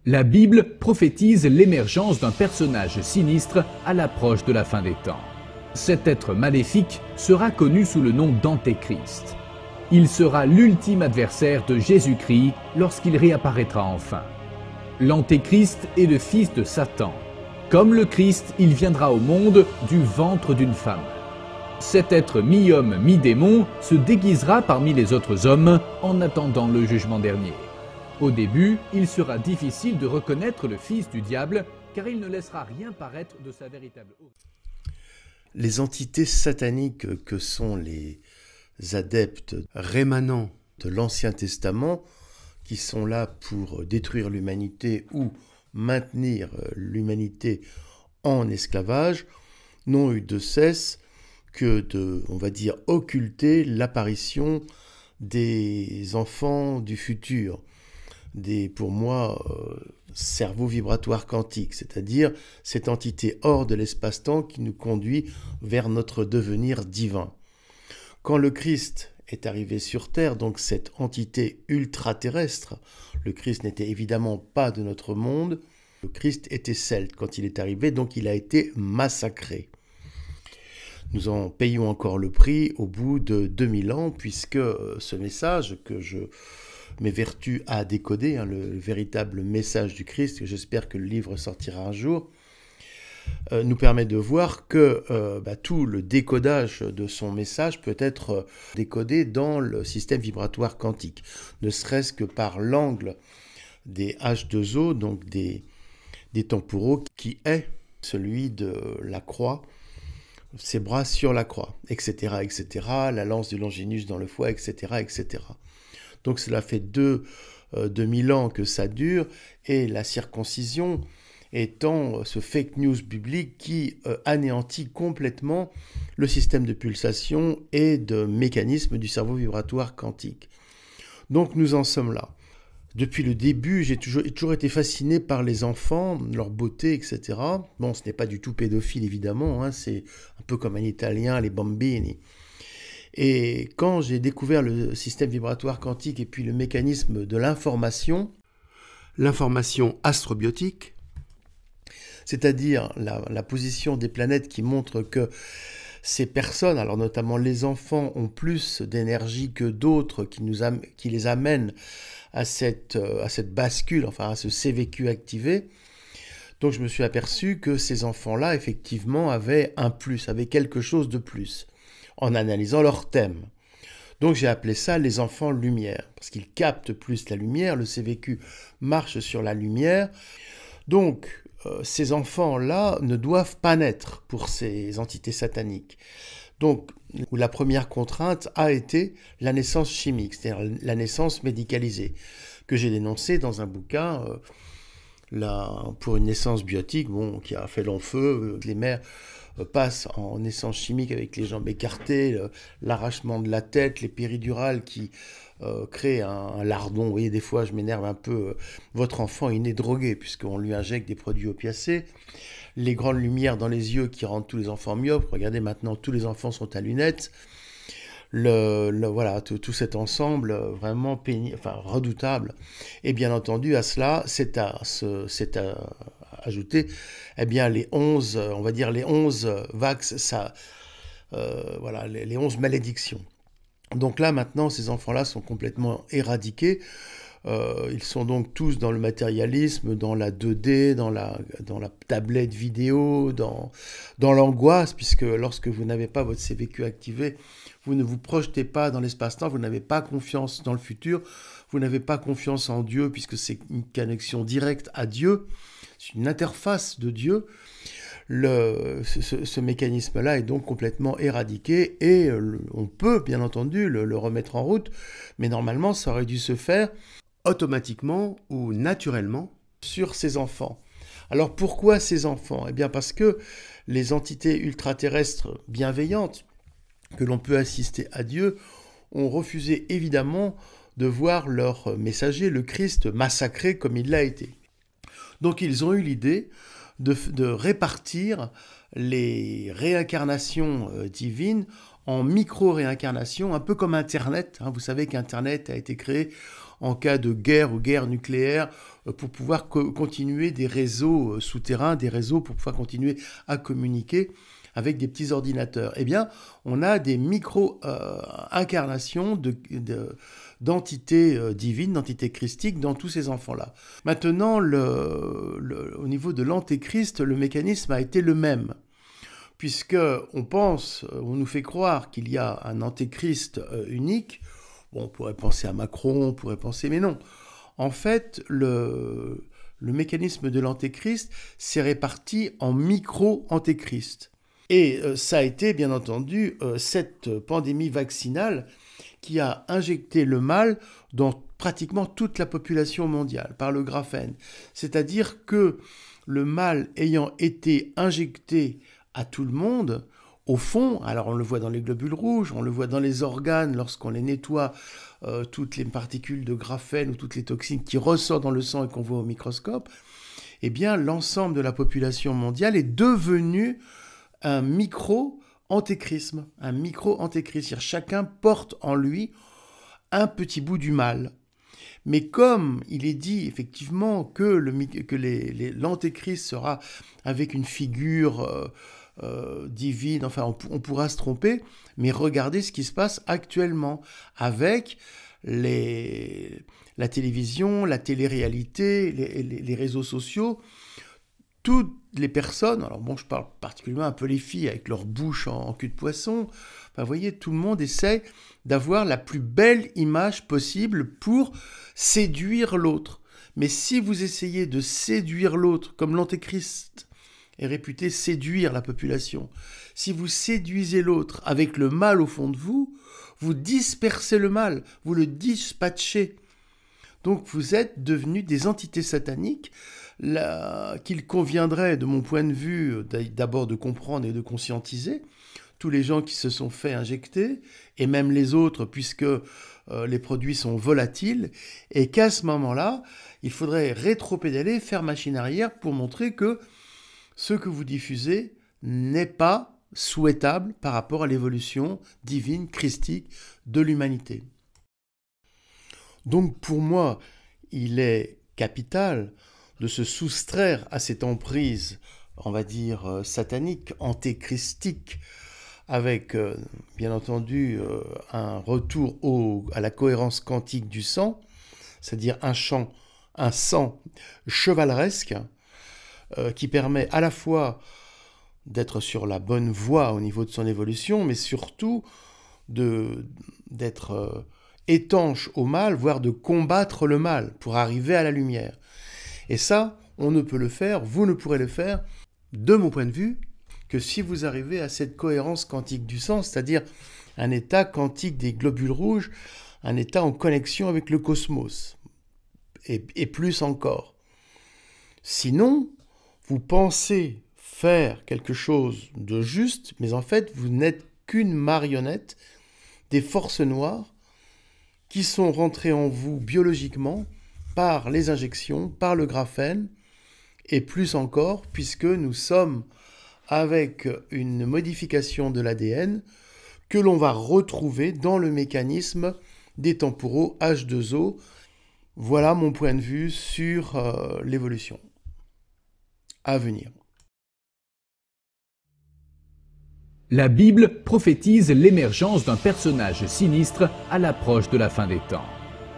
La Bible prophétise l'émergence d'un personnage sinistre à l'approche de la fin des temps. Cet être maléfique sera connu sous le nom d'Antéchrist. Il sera l'ultime adversaire de Jésus-Christ lorsqu'il réapparaîtra enfin. L'Antéchrist est le fils de Satan. Comme le Christ, il viendra au monde du ventre d'une femme. Cet être mi-homme, mi-démon se déguisera parmi les autres hommes en attendant le jugement dernier. Au début, il sera difficile de reconnaître le fils du diable car il ne laissera rien paraître de sa véritable origine. Les entités sataniques que sont les adeptes rémanents de l'Ancien Testament, qui sont là pour détruire l'humanité ou maintenir l'humanité en esclavage, n'ont eu de cesse que de, on va dire, occulter l'apparition des enfants du futur, des, pour moi, cerveaux vibratoires quantiques, c'est-à-dire cette entité hors de l'espace-temps qui nous conduit vers notre devenir divin. Quand le Christ est arrivé sur Terre, donc cette entité ultra-terrestre, le Christ n'était évidemment pas de notre monde, le Christ était celte quand il est arrivé, donc il a été massacré. Nous en payons encore le prix au bout de 2000 ans, puisque ce message que je m'évertue à décoder, le véritable message du Christ, et j'espère que le livre sortira un jour, nous permet de voir que tout le décodage de son message peut être décodé dans le système vibratoire quantique, ne serait-ce que par l'angle des H2O, donc des temporaux, qui est celui de la croix, ses bras sur la croix, etc., etc., la lance du Longinus dans le foie, etc., etc. Donc cela fait 2000 ans que ça dure, et la circoncision étant ce fake news biblique qui anéantit complètement le système de pulsation et de mécanisme du cerveau vibratoire quantique. Donc nous en sommes là. Depuis le début, j'ai toujours été fasciné par les enfants, leur beauté, etc. Bon, ce n'est pas du tout pédophile, évidemment, c'est un peu comme un italien, les bambini. Et quand j'ai découvert le système vibratoire quantique et puis le mécanisme de l'information astrobiotique, c'est-à-dire la position des planètes qui montre que ces personnes, alors notamment les enfants, ont plus d'énergie que d'autres qui les amènent à cette bascule, enfin à ce CVQ activé. Donc je me suis aperçu que ces enfants-là, effectivement, avaient un plus, avaient quelque chose de plus, en analysant leur thème. Donc j'ai appelé ça les enfants lumière, parce qu'ils captent plus la lumière, le CVQ marche sur la lumière. Donc ces enfants-là ne doivent pas naître pour ces entités sataniques. Donc la première contrainte a été la naissance chimique, c'est-à-dire la naissance médicalisée, que j'ai dénoncée dans un bouquin pour une naissance biotique, qui a fait long feu. Les mères passent en naissance chimique avec les jambes écartées, l'arrachement de la tête, les péridurales qui créent un lardon. Vous voyez, des fois, je m'énerve un peu. Votre enfant est né drogué, puisqu'on lui injecte des produits opiacés. Les grandes lumières dans les yeux qui rendent tous les enfants myopes. Regardez, maintenant, tous les enfants sont à lunettes. Voilà, tout cet ensemble vraiment redoutable. Et bien entendu, à cela, c'est à ajouter les 11, on va dire les 11 vax, les 11 malédictions. Donc là, maintenant, ces enfants-là sont complètement éradiqués. Ils sont donc tous dans le matérialisme, dans la 2D, dans la tablette vidéo, dans l'angoisse, puisque lorsque vous n'avez pas votre CVQ activé, vous ne vous projetez pas dans l'espace-temps, vous n'avez pas confiance dans le futur, vous n'avez pas confiance en Dieu, puisque c'est une connexion directe à Dieu, c'est une interface de Dieu. Ce mécanisme-là est donc complètement éradiqué et on peut bien entendu le remettre en route, mais normalement ça aurait dû se faire automatiquement ou naturellement sur ces enfants. Alors pourquoi ces enfants ? Eh bien parce que les entités ultraterrestres bienveillantes que l'on peut assister à Dieu ont refusé évidemment de voir leur messager, le Christ, massacré comme il l'a été. Donc ils ont eu l'idée de répartir les réincarnations divines en micro-réincarnations, un peu comme Internet. Vous savez qu'Internet a été créé en cas de guerre ou guerre nucléaire, pour pouvoir continuer des réseaux souterrains, des réseaux pour pouvoir continuer à communiquer avec des petits ordinateurs. Eh bien, on a des micro-incarnations d'entités divines, d'entités christiques dans tous ces enfants-là. Maintenant, au niveau de l'antéchrist, le mécanisme a été le même, puisqu'on pense, on nous fait croire qu'il y a un antéchrist unique. Bon, on pourrait penser à Macron, on pourrait penser, mais non. En fait, le mécanisme de l'antéchrist s'est réparti en micro-antéchrist. Et ça a été, bien entendu, cette pandémie vaccinale qui a injecté le mal dans pratiquement toute la population mondiale par le graphène. C'est-à-dire que le mal ayant été injecté à tout le monde, au fond, alors on le voit dans les globules rouges, on le voit dans les organes lorsqu'on les nettoie, toutes les particules de graphène ou toutes les toxines qui ressortent dans le sang et qu'on voit au microscope, eh bien l'ensemble de la population mondiale est devenu un micro-antéchrist. C'est-à-dire chacun porte en lui un petit bout du mal. Mais comme il est dit effectivement que l'antéchrist sera avec une figure divine, enfin on pourra se tromper, mais regardez ce qui se passe actuellement avec la télévision, la télé-réalité, les réseaux sociaux. Toutes les personnes, alors bon, je parle particulièrement un peu les filles avec leur bouche en cul de poisson, enfin, vous voyez, tout le monde essaie d'avoir la plus belle image possible pour séduire l'autre. Mais si vous essayez de séduire l'autre, comme l'antéchrist est réputé séduire la population, si vous séduisez l'autre avec le mal au fond de vous, vous dispersez le mal, vous le dispatchez. Donc vous êtes devenus des entités sataniques qu'il conviendrait, de mon point de vue, d'abord de comprendre et de conscientiser tous les gens qui se sont fait injecter, et même les autres, puisque les produits sont volatiles, et qu'à ce moment-là, il faudrait rétropédaler, faire machine arrière pour montrer que ce que vous diffusez n'est pas souhaitable par rapport à l'évolution divine, christique de l'humanité. Donc pour moi, il est capital de se soustraire à cette emprise, on va dire, satanique, antéchristique, avec, bien entendu, un retour à la cohérence quantique du sang, c'est-à-dire un sang chevaleresque, qui permet à la fois d'être sur la bonne voie au niveau de son évolution, mais surtout d'être étanche au mal, voire de combattre le mal pour arriver à la lumière. Et ça, on ne peut le faire, vous ne pourrez le faire, de mon point de vue, que si vous arrivez à cette cohérence quantique du sang, c'est-à-dire un état quantique des globules rouges, un état en connexion avec le cosmos, et plus encore. Sinon, vous pensez faire quelque chose de juste, mais en fait, vous n'êtes qu'une marionnette des forces noires qui sont rentrées en vous biologiquement par les injections, par le graphène, et plus encore, puisque nous sommes avec une modification de l'ADN que l'on va retrouver dans le mécanisme des temporaux H2O. Voilà mon point de vue sur l'évolution à venir. La Bible prophétise l'émergence d'un personnage sinistre à l'approche de la fin des temps.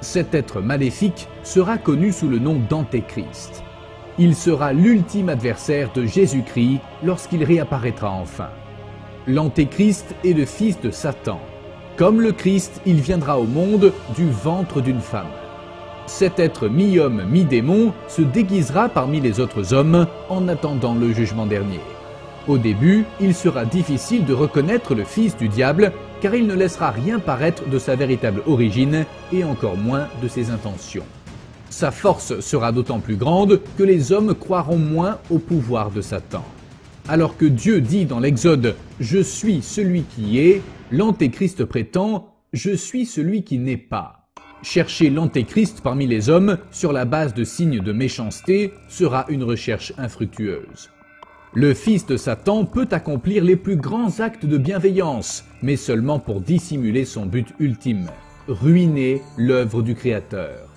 Cet être maléfique sera connu sous le nom d'Antéchrist. Il sera l'ultime adversaire de Jésus-Christ lorsqu'il réapparaîtra enfin. L'Antéchrist est le fils de Satan. Comme le Christ, il viendra au monde du ventre d'une femme. Cet être mi-homme, mi-démon se déguisera parmi les autres hommes en attendant le jugement dernier. Au début, il sera difficile de reconnaître le fils du diable car il ne laissera rien paraître de sa véritable origine et encore moins de ses intentions. Sa force sera d'autant plus grande que les hommes croiront moins au pouvoir de Satan. Alors que Dieu dit dans l'Exode « Je suis celui qui est », l'Antéchrist prétend « Je suis celui qui n'est pas ». Chercher l'Antéchrist parmi les hommes sur la base de signes de méchanceté sera une recherche infructueuse. Le fils de Satan peut accomplir les plus grands actes de bienveillance, mais seulement pour dissimuler son but ultime, ruiner l'œuvre du Créateur.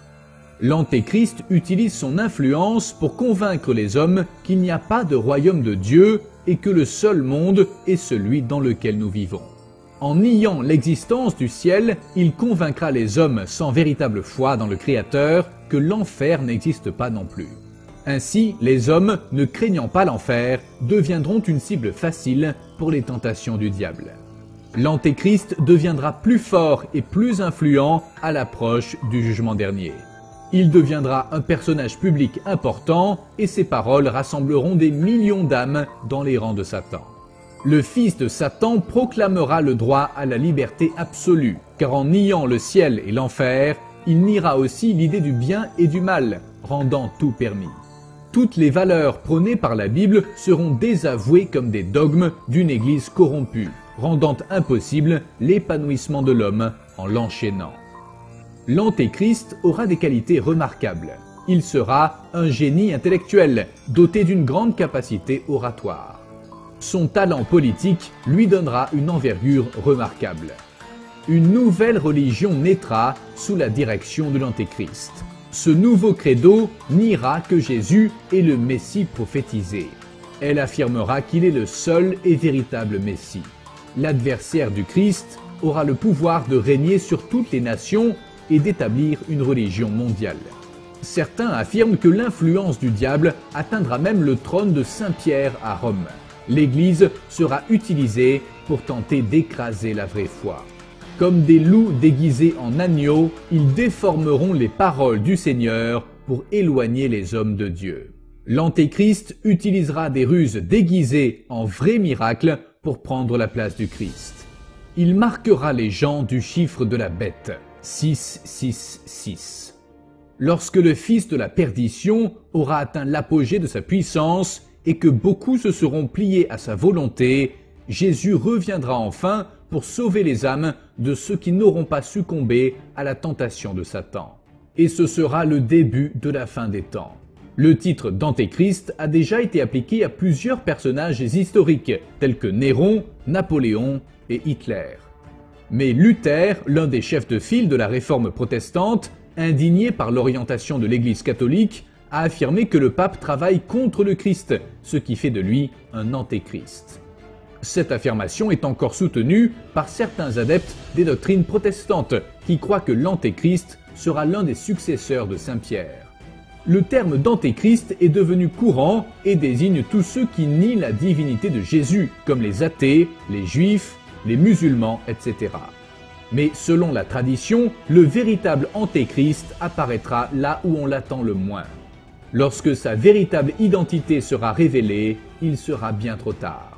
L'Antéchrist utilise son influence pour convaincre les hommes qu'il n'y a pas de royaume de Dieu et que le seul monde est celui dans lequel nous vivons. En niant l'existence du ciel, il convaincra les hommes sans véritable foi dans le Créateur que l'enfer n'existe pas non plus. Ainsi, les hommes, ne craignant pas l'enfer, deviendront une cible facile pour les tentations du diable. L'Antéchrist deviendra plus fort et plus influent à l'approche du jugement dernier. Il deviendra un personnage public important et ses paroles rassembleront des millions d'âmes dans les rangs de Satan. Le fils de Satan proclamera le droit à la liberté absolue, car en niant le ciel et l'enfer, il niera aussi l'idée du bien et du mal, rendant tout permis. Toutes les valeurs prônées par la Bible seront désavouées comme des dogmes d'une Église corrompue, rendant impossible l'épanouissement de l'homme en l'enchaînant. L'Antéchrist aura des qualités remarquables. Il sera un génie intellectuel, doté d'une grande capacité oratoire. Son talent politique lui donnera une envergure remarquable. Une nouvelle religion naîtra sous la direction de l'Antéchrist. Ce nouveau credo niera que Jésus est le Messie prophétisé. Elle affirmera qu'il est le seul et véritable Messie. L'adversaire du Christ aura le pouvoir de régner sur toutes les nations et d'établir une religion mondiale. Certains affirment que l'influence du diable atteindra même le trône de Saint-Pierre à Rome. L'Église sera utilisée pour tenter d'écraser la vraie foi. Comme des loups déguisés en agneaux, ils déformeront les paroles du Seigneur pour éloigner les hommes de Dieu. L'Antéchrist utilisera des ruses déguisées en vrais miracles pour prendre la place du Christ. Il marquera les gens du chiffre de la bête, 666. Lorsque le fils de la perdition aura atteint l'apogée de sa puissance et que beaucoup se seront pliés à sa volonté, Jésus reviendra enfin pour sauver les âmes de ceux qui n'auront pas succombé à la tentation de Satan. Et ce sera le début de la fin des temps. Le titre d'Antéchrist a déjà été appliqué à plusieurs personnages historiques, tels que Néron, Napoléon et Hitler. Mais Luther, l'un des chefs de file de la réforme protestante, indigné par l'orientation de l'Église catholique, a affirmé que le pape travaille contre le Christ, ce qui fait de lui un antéchrist. Cette affirmation est encore soutenue par certains adeptes des doctrines protestantes qui croient que l'antéchrist sera l'un des successeurs de Saint Pierre. Le terme d'antéchrist est devenu courant et désigne tous ceux qui nient la divinité de Jésus, comme les athées, les juifs, les musulmans, etc. Mais selon la tradition, le véritable antéchrist apparaîtra là où on l'attend le moins. Lorsque sa véritable identité sera révélée, il sera bien trop tard.